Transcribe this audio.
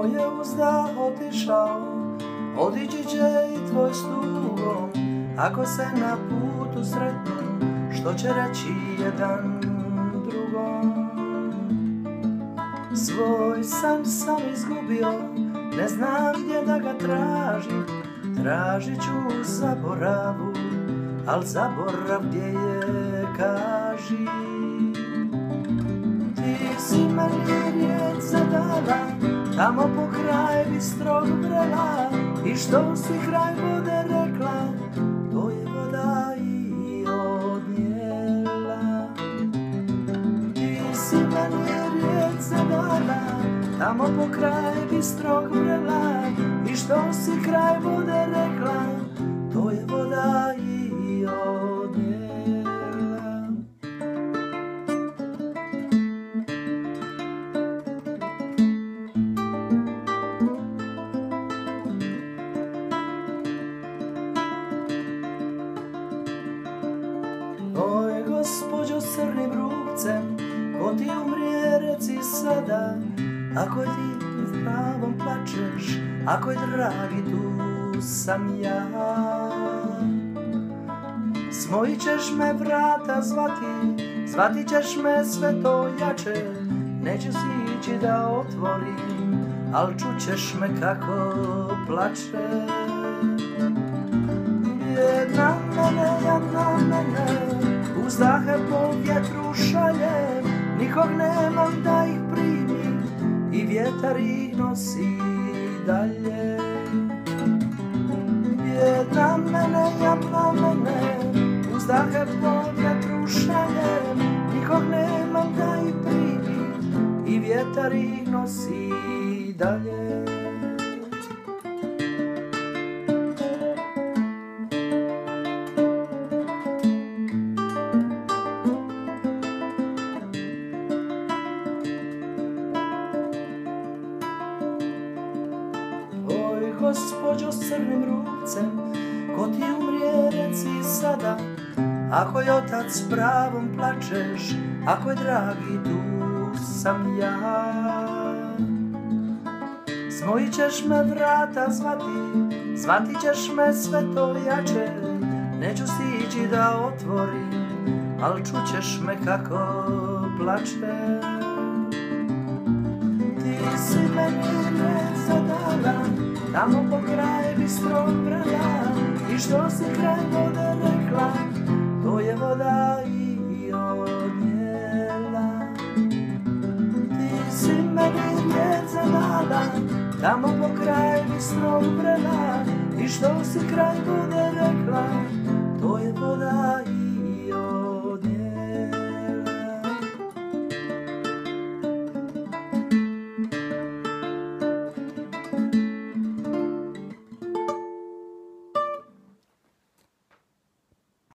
tvoj je uzdah otišao, otići će i tvoj s tugom. Ako se na putu sretnu, što će reći jedan drugom? Svoj san sam izgubio, ne znam gdje da ga tražim. Tražit ću u zaboravu, al zaborav gdje je, kaži. Ti si meni riječ zadala, tamo po kraj bistrog vrela, i što si kraj vode rekla, to je voda i odnijela. Ti si meni riječ zadala, tamo po kraj bistrog vrela, i što si kraj vode rekla, to je voda i odnijela. Oj, gospođo s crnim rukcem, ko ti umrije reci sada, ako ti s pravom plačeš, ako je dragi tu sam ja. Smojit ćeš me vrata zvati, zvati ćeš me sve to jače, neću sići da otvorim, al čućeš me kako plače. Jedna mene, jedna mene, uzdahe po vjetru šaljem, nikog nemam da ih primim i vjetar ih nosi dalje. Jedna mene, jedna mene, uzdahe po vjetru šaljem, nikog nemam da ih primim i vjetar ih nosi dalje. Gospođo s crnim rukcem, ko ti umrije reci sada, ako je otac s pravom plačeš, ako je dragi tu sam ja. Smojit ćeš me vrata zvati, zvati ćeš me sve to jače, neću stići da otvorim, al čućeš me kako plače. Ti si meni riječ zadala, tamo po kraj bistrog vrela, i što si kraj vode rekla, to je voda i odnijela. Ti si meni riječ zadala, tamo po kraj bistrog vrela, i što si kraj vode rekla, to je voda i